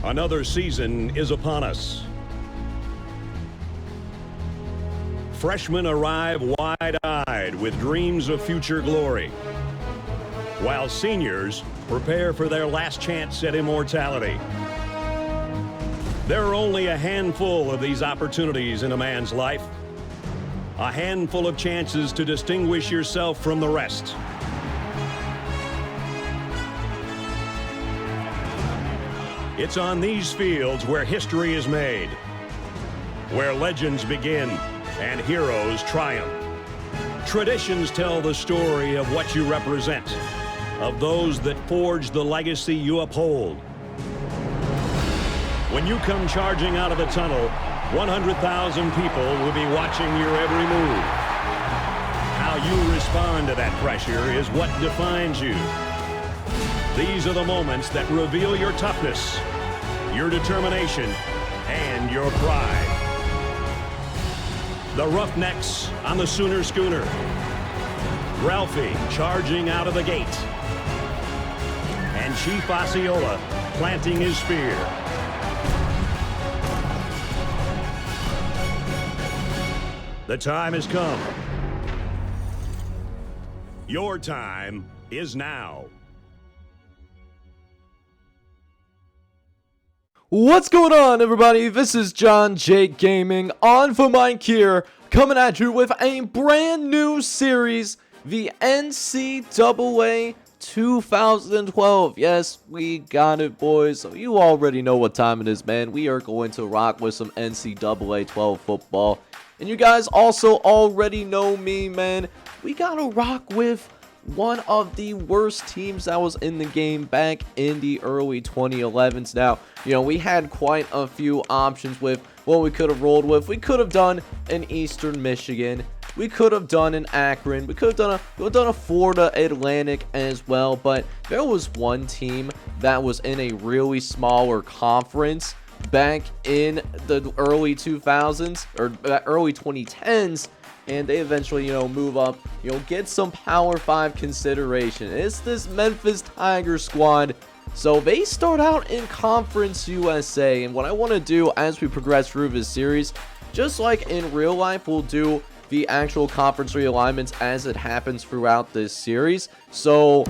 Another season is upon us. Freshmen arrive wide-eyed with dreams of future glory, while seniors prepare for their last chance at immortality. There are only a handful of these opportunities in a man's life, a handful of chances to distinguish yourself from the rest. It's on these fields where history is made, where legends begin and heroes triumph. Traditions tell the story of what you represent, of those that forge the legacy you uphold. When you come charging out of the tunnel, 100,000 people will be watching your every move. How you respond to that pressure is what defines you. These are the moments that reveal your toughness, your determination, and your pride. The Roughnecks on the Sooner Schooner. Ralphie charging out of the gate. And Chief Osceola planting his spear. The time has come. Your time is now. What's going on, everybody? This is John Jake Gaming on for Mike here, coming at you with a brand new series, the NCAA 2012. Yes, we got it, boys. So you already know what time it is, man. We are going to rock with some NCAA 12 football. And you guys also already know me, man. We gotta rock with one of the worst teams that was in the game back in the early 2011s. Now, you know, we had quite a few options with what we could have rolled with. We could have done an Eastern Michigan. We could have done an Akron. We could have done a Florida Atlantic as well. But there was one team that was in a really smaller conference back in the early 2000s or early 2010s. And they eventually, you know, move up, you know, get some Power 5 consideration. It's this Memphis Tiger squad. So they start out in Conference USA. And what I want to do as we progress through this series, just like in real life, we'll do the actual conference realignments as it happens throughout this series. So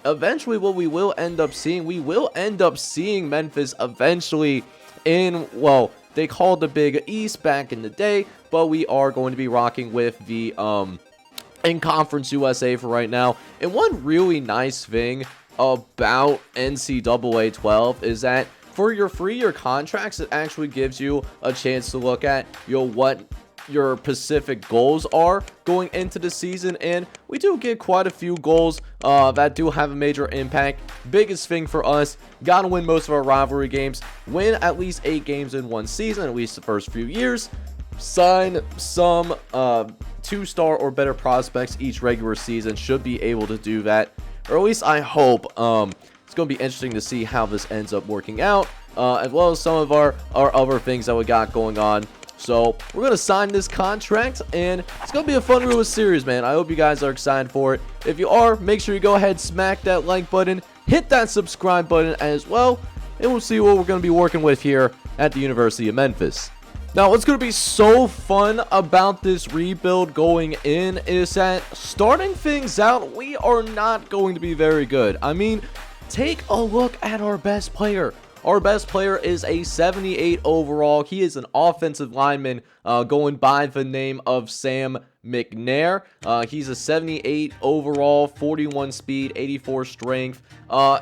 eventually what we will end up seeing, Memphis eventually in, well, they called the Big East back in the day, but we are going to be rocking with the in Conference USA for right now. And one really nice thing about NCAA 12 is that for your 3-year contracts, it actually gives you a chance to look at, you know, what your specific goals are going into the season, and we do get quite a few goals that do have a major impact. Biggest thing for us, gotta win most of our rivalry games, win at least 8 games in one season, at least the first few years, sign some 2-star or better prospects each regular season. Should be able to do that, or at least I hope. It's gonna be interesting to see how this ends up working out, as well as some of our other things that we got going on. So we're going to sign this contract, and it's going to be a fun little series, man. I hope you guys are excited for it. If you are, make sure you go ahead, smack that like button, hit that subscribe button as well, and we'll see what we're going to be working with here at the University of Memphis. Now, what's going to be so fun about this rebuild going in is that starting things out, we are not going to be very good. I mean, take a look at our best player. Our best player is a 78 overall. He is an offensive lineman going by the name of Sam McNair. He's a 78 overall, 41 speed, 84 strength.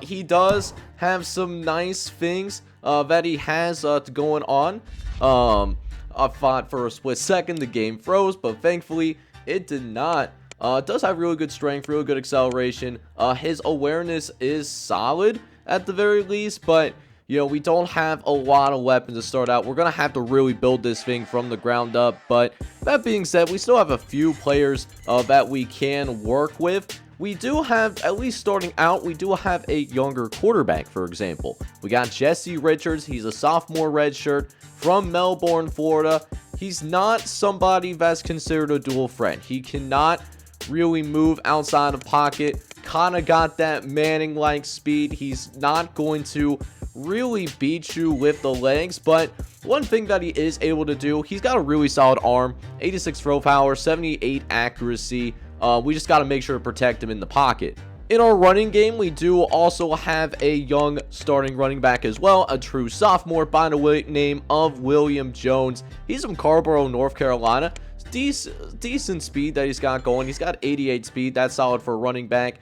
He does have some nice things that he has going on. I thought for a split second the game froze, but thankfully it did not. Does have really good strength, really good acceleration. His awareness is solid at the very least, but you know, we don't have a lot of weapons to start out. We're going to have to really build this thing from the ground up. But that being said, we still have a few players that we can work with. We do have, at least starting out, we do have a younger quarterback, for example. We got Jesse Richards. He's a sophomore redshirt from Melbourne, Florida. He's not somebody that's considered a dual threat. He cannot really move outside of pocket. Kind of got that Manning-like speed. He's not going to really beat you with the legs, but one thing that he is able to do, he's got a really solid arm, 86 throw power, 78 accuracy. We just got to make sure to protect him in the pocket. In our running game, we do also have a young starting running back as well, a true sophomore by the name of William Jones. He's from Carrboro, North Carolina. Decent speed that he's got going. He's got 88 speed. That's solid for a running back.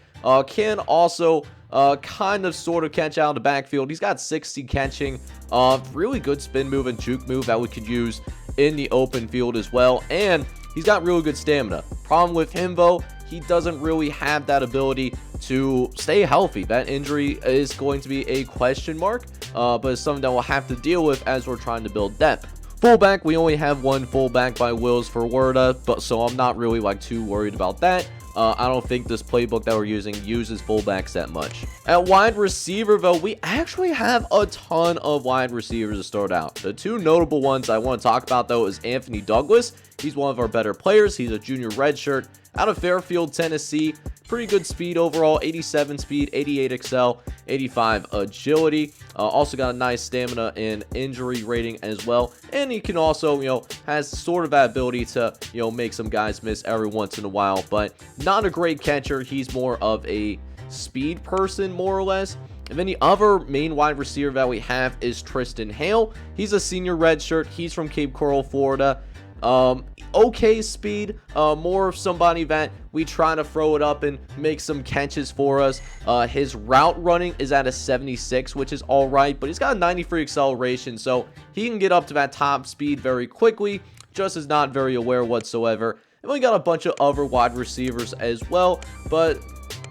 Can also kind of sort of catch out of the backfield. He's got 60 catching. Really good spin move and juke move that we could use in the open field as well. And he's got really good stamina. Problem with him, though, he doesn't really have that ability to stay healthy. That injury is going to be a question mark, but it's something that we'll have to deal with as we're trying to build depth. Fullback, we only have one fullback by Wills for Werda, but so I'm not really too worried about that. I don't think this playbook that we're using uses fullbacks that much. At wide receiver, though, we actually have a ton of wide receivers to start out. The two notable ones I want to talk about, though, is Anthony Douglas. He's one of our better players. He's a junior redshirt out of Fairfield, Tennessee. Pretty good speed overall, 87 speed, 88 excel, 85 agility. Also got a nice stamina and injury rating as well. And he can also, has sort of that ability to, make some guys miss every once in a while. But not a great catcher. He's more of a speed person, more or less. And then the other main wide receiver that we have is Tristan Hale. He's a senior redshirt. He's from Cape Coral, Florida. Okay speed, more of somebody that we try to throw it up and make some catches for us. His route running is at a 76, which is all right, but he's got a 93 acceleration, so he can get up to that top speed very quickly, just is not very aware whatsoever. And we got a bunch of other wide receivers as well, but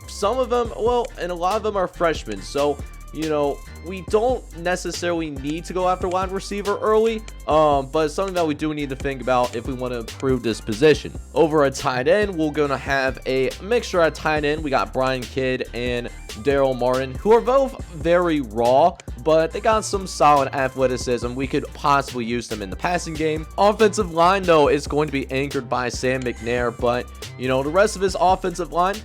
some of them, and a lot of them are freshmen, so we don't necessarily need to go after wide receiver early, but it's something that we do need to think about if we want to improve this position. Over at tight end, we're going to have a mixture at tight end. We got Brian Kidd and Daryl Martin, who are both very raw, but they got some solid athleticism. We could possibly use them in the passing game. Offensive line, though, is going to be anchored by Sam McNair, but, the rest of his offensive line,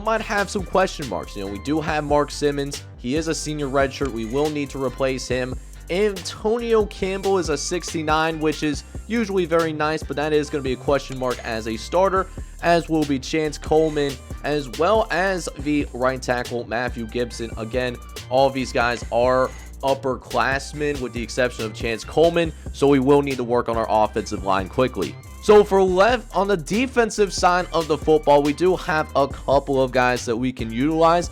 might have some question marks. We do have Mark Simmons. He is a senior redshirt. We will need to replace him. Antonio Campbell is a 69, which is usually very nice, but that is going to be a question mark as a starter, as will be Chance Coleman, as well as the right tackle, Matthew Gibson. Again, all of these guys are upperclassmen with the exception of Chance Coleman, so we will need to work on our offensive line quickly. So for left, on the defensive side of the football, we do have a couple of guys that we can utilize.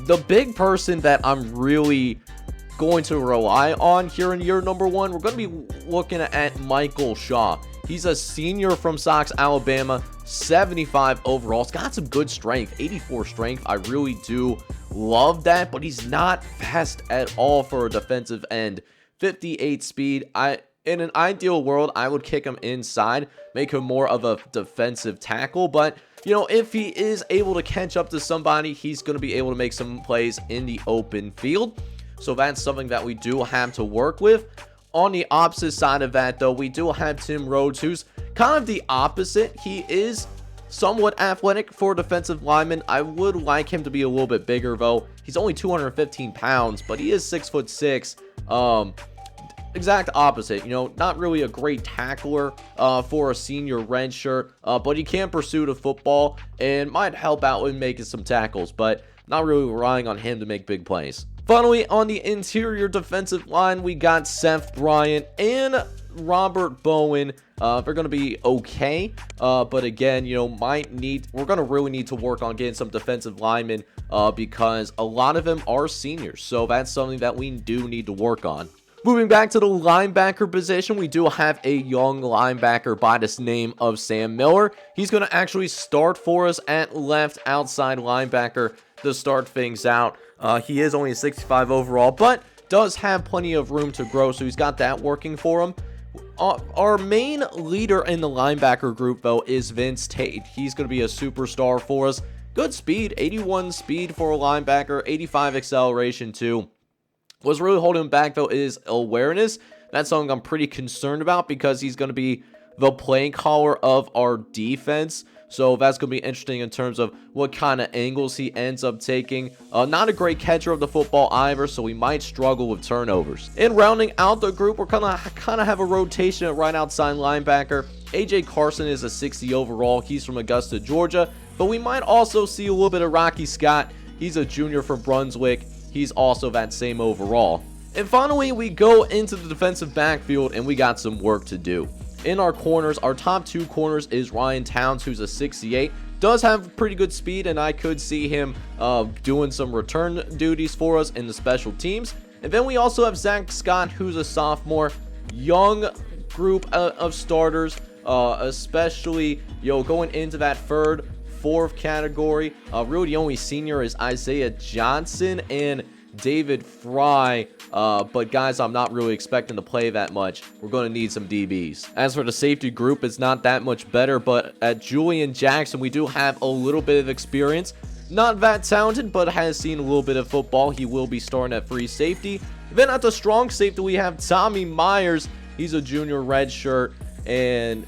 The big person that I'm really going to rely on here in year number one, we're going to be looking at Michael Shaw. He's a senior from Sox, Alabama, 75 overall. He's got some good strength, 84 strength. I really do love that, but he's not fast at all for a defensive end. 58 speed. In an ideal world, I would kick him inside, make him more of a defensive tackle. But, if he is able to catch up to somebody, he's going to be able to make some plays in the open field. So that's something that we do have to work with. On the opposite side of that, though, we do have Tim Rhodes, who's kind of the opposite. He is somewhat athletic for a defensive lineman. I would like him to be a little bit bigger, though. He's only 215 pounds, but he is 6'6". Exact opposite, not really a great tackler for a senior redshirt, but he can pursue the football and might help out with making some tackles, but not really relying on him to make big plays. Finally, on the interior defensive line, we got Seth Bryant and Robert Bowen. They're going to be okay, but again, we're going to really need to work on getting some defensive linemen because a lot of them are seniors, so that's something that we do need to work on. Moving back to the linebacker position, we do have a young linebacker by the name of Sam Miller. He's going to actually start for us at left outside linebacker to start things out. He is only a 65 overall, but does have plenty of room to grow, so he's got that working for him. Our main leader in the linebacker group, though, is Vince Tate. He's going to be a superstar for us. Good speed, 81 speed for a linebacker, 85 acceleration too. What's really holding him back, though, is awareness. That's something I'm pretty concerned about because he's going to be the play caller of our defense. So that's going to be interesting in terms of what kind of angles he ends up taking. Not a great catcher of the football either, so we might struggle with turnovers. And rounding out the group, we're kind of have a rotation at right outside linebacker. AJ Carson is a 60 overall. He's from Augusta, Georgia. But we might also see a little bit of Rocky Scott. He's a junior from Brunswick. He's also that same overall. And finally, we go into the defensive backfield, and we got some work to do. In our corners, our top 2 corners is Ryan Towns, who's a 68. Does have pretty good speed, and I could see him doing some return duties for us in the special teams. And then we also have Zach Scott, who's a sophomore. Young group of starters, especially going into that third, fourth category. Really the only senior is Isaiah Johnson and David Fry, but guys, I'm not really expecting to play that much. We're going to need some DBs. As for the safety group, it's not that much better, but at Julian Jackson, we do have a little bit of experience. Not that talented, but has seen a little bit of football. He will be starting at free safety. Then at the strong safety, we have Tommy Myers. He's a junior redshirt, and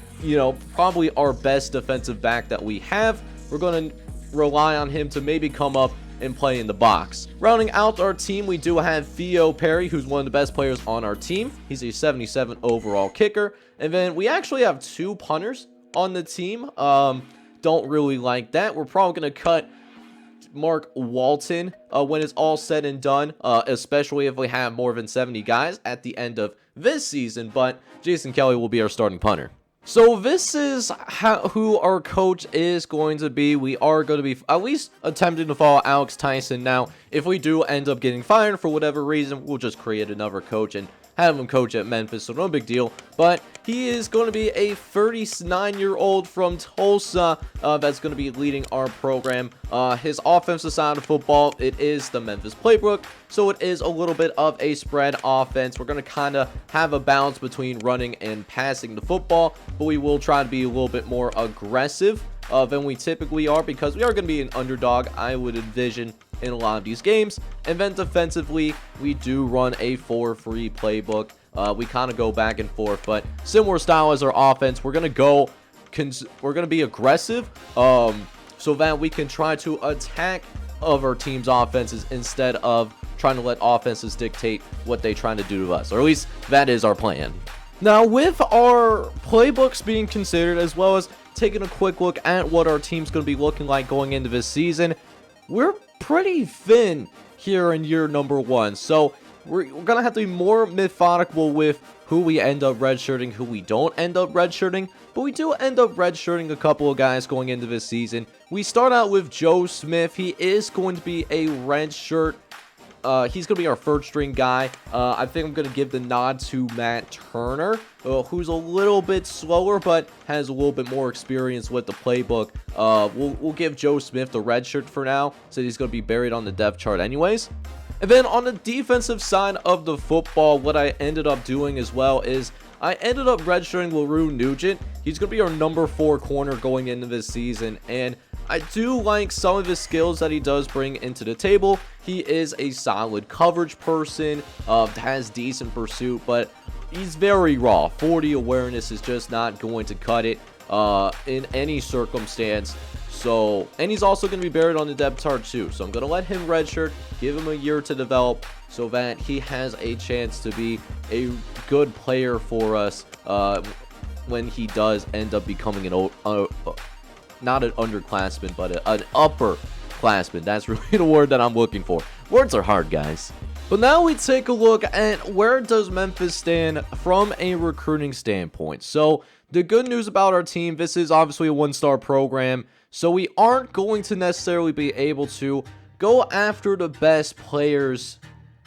probably our best defensive back that we have. We're going to rely on him to maybe come up and play in the box. Rounding out our team, we do have Theo Perry, who's one of the best players on our team. He's a 77 overall kicker. And then we actually have 2 punters on the team. Don't really like that. We're probably going to cut Mark Walton when it's all said and done, especially if we have more than 70 guys at the end of this season. But Jason Kelly will be our starting punter. So this is who our coach is going to be. We are going to be at least attempting to follow Alex Tyson. Now, if we do end up getting fired for whatever reason, we'll just create another coach and have him coach at Memphis, so no big deal. But he is going to be a 39-year-old from Tulsa that's going to be leading our program. His offensive side of football, it is the Memphis playbook, so it is a little bit of a spread offense. We're going to kind of have a balance between running and passing the football, but we will try to be a little bit more aggressive than we typically are, because we are going to be an underdog, I would envision, in a lot of these games. And then defensively, we do run a 4-3 playbook. We kind of go back and forth, but similar style as our offense. We're gonna be aggressive, so that we can try to attack other teams' offenses instead of trying to let offenses dictate what they're trying to do to us, or at least that is our plan. Now, with our playbooks being considered, as well as taking a quick look at what our team's going to be looking like going into this season, we're pretty thin here in year number 1. So we're going to have to be more methodical with who we end up redshirting, who we don't end up redshirting. But we do end up redshirting a couple of guys going into this season. We start out with Joe Smith. He is going to be a redshirt. He's going to be our third string guy. I think I'm going to give the nod to Matt Turner, who's a little bit slower, but has a little bit more experience with the playbook. We'll give Joe Smith the red shirt for now, so he's going to be buried on the depth chart anyways. And then on the defensive side of the football, what I ended up doing as well is I ended up redshirting LaRue Nugent. He's going to be our number 4 corner going into this season, and I do like some of his skills that he does bring into the table. He is a solid coverage person, has decent pursuit, but he's very raw. 40 awareness is just not going to cut it in any circumstance. So, and he's also going to be buried on the depth chart too. So I'm going to let him redshirt, give him a year to develop, so that he has a chance to be a good player for us when he does end up becoming not an underclassman, but an upperclassman. That's really the word that I'm looking for. Words are hard, guys. But now we take a look at where does Memphis stand from a recruiting standpoint. So the good news about our team, this is obviously a 1-star program, so we aren't going to necessarily be able to go after the best players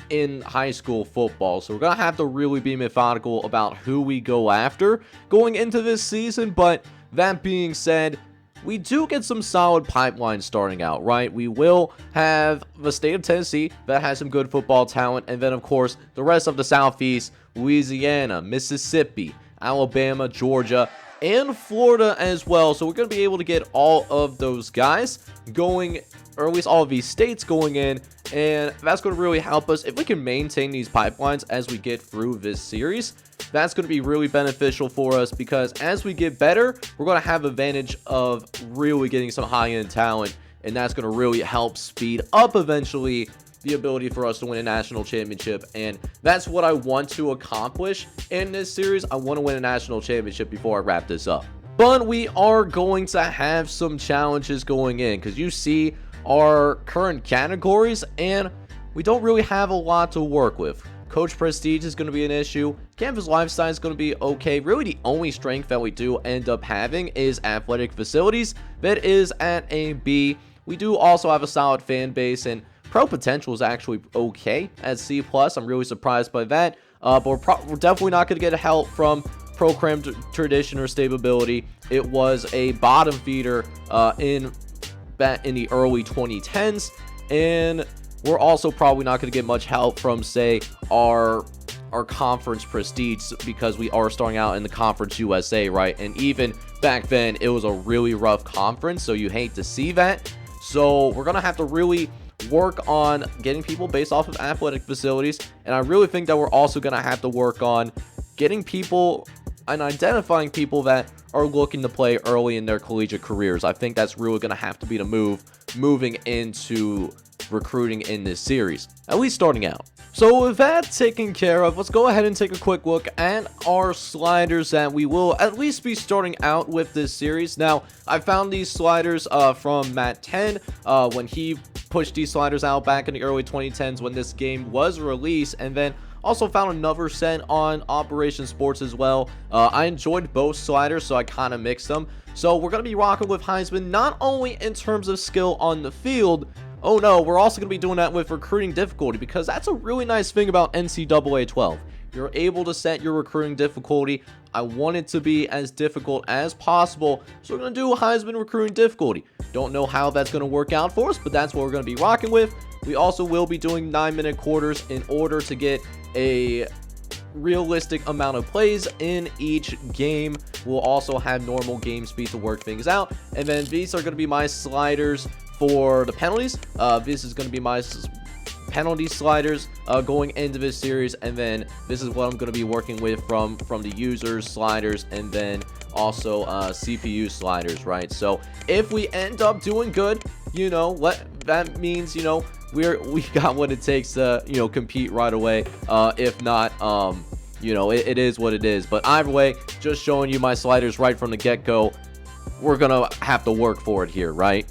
in high school football. So we're going to have to really be methodical about who we go after going into this season. But that being said, we do get some solid pipeline starting out, right? We will have the state of Tennessee that has some good football talent, and then, of course, the rest of the Southeast, Louisiana, Mississippi, Alabama, Georgia, and Florida as well. So we're going to be able to get all of those guys going, or at least all of these states going in, and that's going to really help us if we can maintain these pipelines as we get through this series. That's going to be really beneficial for us because as we get better, we're going to have advantage of really getting some high-end talent, and that's going to really help speed up eventually the ability for us to win a national championship. And that's what I want to accomplish in this series. I want to win a national championship before I wrap this up. But we are going to have some challenges going in because you see our current categories and we don't really have a lot to work with. Coach prestige is going to be an issue. Campus lifestyle is going to be okay. Really the only strength that we do end up having is athletic facilities. That is at a B. We do also have a solid fan base, and pro potential is actually okay at C+. I'm really surprised by that. But we're definitely not going to get help from program tradition or stability. It was a bottom feeder in the early 2010s, and we're also probably not going to get much help from, say, our conference prestige because we are starting out in the Conference USA, right? And even back then, it was a really rough conference, so you hate to see that. So we're going to have to really work on getting people based off of athletic facilities, and I really think that we're also going to have to work on getting people and identifying people that are looking to play early in their collegiate careers. I think that's really going to have to be the moving into recruiting in this series, at least starting out. So with that taken care of, let's go ahead and take a quick look at our sliders that we will at least be starting out with this series. Now, I found these sliders from Matt 10 when he pushed these sliders out back in the early 2010s when this game was released, and then also found another set on Operation Sports as well. I enjoyed both sliders, so I kind of mixed them. So we're going to be rocking with Heisman not only in terms of skill on the field. Oh no, we're also going to be doing that with recruiting difficulty, because that's a really nice thing about NCAA 12. You're able to set your recruiting difficulty. I want it to be as difficult as possible, so we're going to do Heisman recruiting difficulty. Don't know how that's going to work out for us, but that's what we're going to be rocking with. We also will be doing 9-minute quarters in order to get a realistic amount of plays in each game. We'll also have normal game speed to work things out. And then these are going to be my sliders for the penalties. This is going to be my penalty sliders going into this series, and then this is what I'm going to be working with from the users sliders, and then also CPU sliders, right? So if we end up doing good, you know what that means, you know, we got what it takes to, you know, compete right away. If not, you know, it is what it is. But either way, just showing you my sliders right from the get-go, we're gonna have to work for it here, right?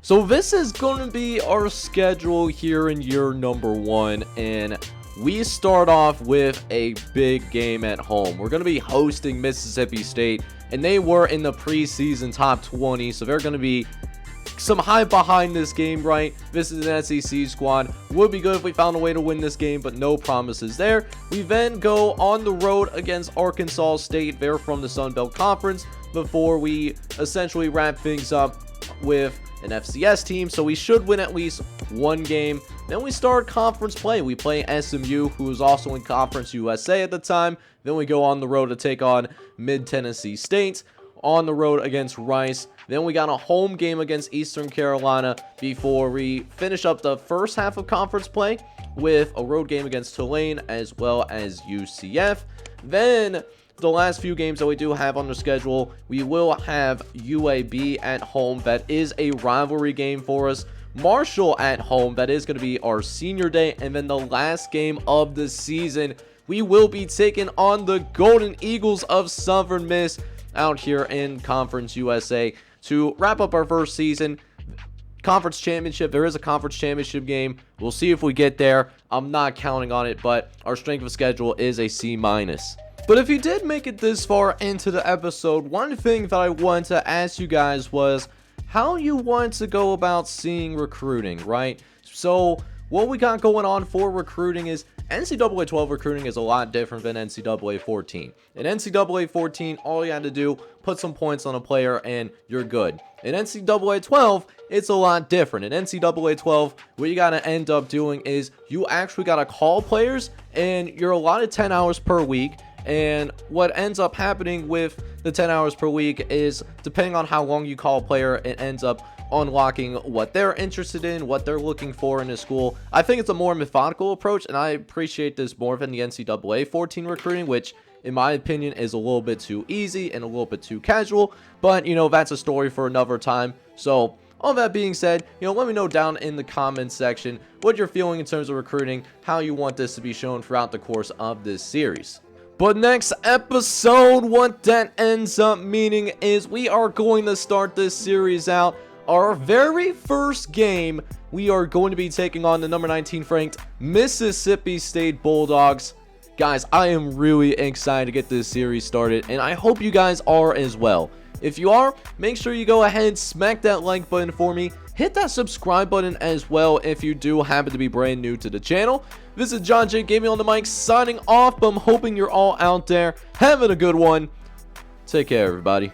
So this is going to be our schedule here in year number 1, and we start off with a big game at home. We're going to be hosting Mississippi State, and they were in the preseason top 20, so they're going to be some hype behind this game, right? This is an SEC squad. Would be good if we found a way to win this game, but no promises there. We then go on the road against Arkansas State. They're from the Sun Belt Conference, before we essentially wrap things up with an FCS team, so we should win at least one game. Then we start conference play. We play SMU, who was also in Conference USA at the time. Then we go on the road to take on Mid-Tennessee State, on the road against Rice. Then we got a home game against Eastern Carolina before we finish up the first half of conference play with a road game against Tulane as well as UCF. Then the last few games that we do have on the schedule, we will have UAB at home. That is a rivalry game for us. Marshall at home. That is going to be our senior day. And then the last game of the season, we will be taking on the Golden Eagles of Southern Miss out here in Conference USA to wrap up our first season. Conference championship. There is a conference championship game. We'll see if we get there. I'm not counting on it, but our strength of schedule is a C-. But if you did make it this far into the episode, one thing that I wanted to ask you guys was how you want to go about seeing recruiting, right? So what we got going on for recruiting is NCAA 12 recruiting is a lot different than NCAA 14. In NCAA 14, all you had to do, put some points on a player and you're good. In NCAA 12, it's a lot different. In NCAA 12, what you got to end up doing is you actually got to call players, and you're allotted 10 hours per week. And what ends up happening with the 10 hours per week is, depending on how long you call a player, it ends up unlocking what they're interested in, what they're looking for in a school. I think it's a more methodical approach, and I appreciate this more than the NCAA 14 recruiting, which in my opinion is a little bit too easy and a little bit too casual. But, you know, that's a story for another time. So, all that being said, you know, let me know down in the comments section what you're feeling in terms of recruiting, how you want this to be shown throughout the course of this series. But next episode, what that ends up meaning is we are going to start this series out. Our very first game, we are going to be taking on the number 19 ranked Mississippi State Bulldogs. Guys, I am really excited to get this series started, and I hope you guys are as well. If you are, make sure you go ahead and smack that like button for me. Hit that subscribe button as well if you do happen to be brand new to the channel. This is John J. Gaming on the mic signing off, but I'm hoping you're all out there having a good one. Take care, everybody.